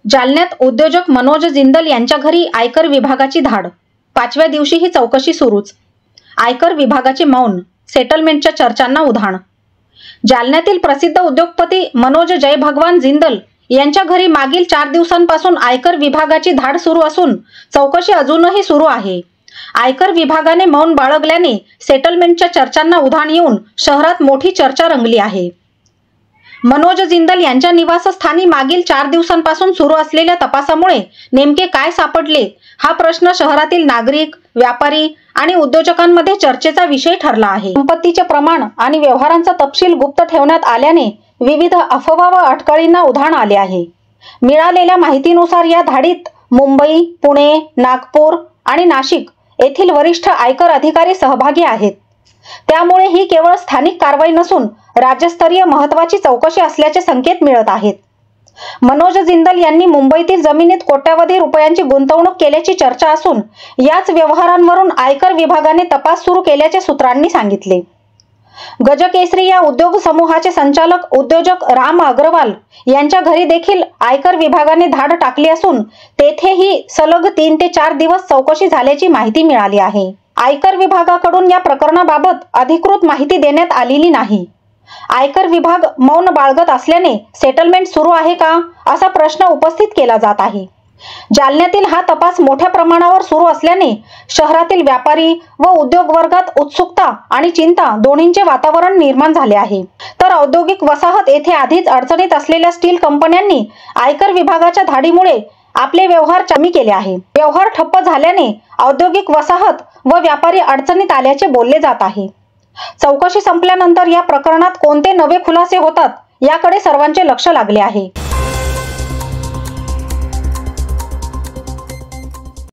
जालन्यात उद्योजक मनोज जिंदल यांच्या घरी आयकर विभागाची धाड। 5व्या दिवशी ही चौकशी सुरूच। आयकर विभागाचे मौन, सेटलमेंटच्या चर्चांना उधाण। जालन्यातील प्रसिद्ध उद्योगपती मनोज जय भगवान जिंदल यांच्या घरी मागील 4 दिवसांपासून आयकर विभागाची धाड सुरू असून चौकशी अजूनही सुरू आहे। आयकर विभागाने मौन बाळगल्याने सेटलमेंटच्या चर्चांना उधाण येऊन शहरात मोठी चर्चा रंगली आहे। मनोज जिंदल यांच्या निवासस्थानी मागील 4 दिवसांपासून सुरू असलेल्या तपासामुळे नेमके काय सापडले हा प्रश्न शहरातील नागरिक, व्यापारी आणि उद्योजकांमध्ये चर्चेचा विषय ठरला आहे। संपत्तीचे प्रमाण आणि व्यवहारांचा तपशील गुप्त ठेवण्यात आल्याने विविध अफवा व अटकळींना उधाण आले आहे। मिळालेल्या माहितीनुसार या धाडीत मुंबई, पुणे, नागपूर आणि नाशिक येथील वरिष्ठ आयकर अधिकारी सहभागी आहेत। त्यामुळे ही केवळ स्थानिक कारवाई नसून राज्यस्तरीय महत्त्वाची चौकशी असल्याचे संकेत मिळत आहेत। मनोज जिंदल यांनी मुंबईतील जमिनीत कोट्यावधी रुपयांची गुंतवणूक केल्याची चर्चा असून याच व्यवहारांवरून आयकर विभागाने तपास सुरू केल्याचे सूत्रांनी सांगितले। गजकेसरी या उद्योग समूहाचे संचालक उद्योजक राम अग्रवाल यांच्या घरी देखील आयकर विभागाने धाड टाकली असून तेथेही सलग 3 ते 4 दिवस चौकशी झाल्याची माहिती मिळाली आहे। आयकर विभागाकडून या प्रकरणाबाबत अधिकृत माहिती देण्यात आलेली नाही। आयकर विभाग मौन बाळगत असल्याने सेटलमेंट सुरू आहे का असा प्रश्न उपस्थित केला जात आहे। जालन्यातील हा तपास मोठ्या प्रमाणावर सुरू असल्याने शहरातील व्यापारी व उद्योग वर्गात उत्सुकता आणि चिंता दोन्हींचे वातावरण निर्माण झाले आहे। तर औद्योगिक वसाहत येथे आधीच अडचणीत असलेल्या स्टील कंपन्यांनी आयकर विभागाच्या धाडीमुळे आपले व्यवहार कमी केले आहे। व्यवहार ठप्प झाल्याने औद्योगिक वसाहत व व्यापारी अडचणीत आल्याचे बोलले जात आहे। चौकशी संपल्यानंतर या प्रकरणात कोणते नवे खुलासे होतात याकडे सर्वांचे लक्ष लागले आहे।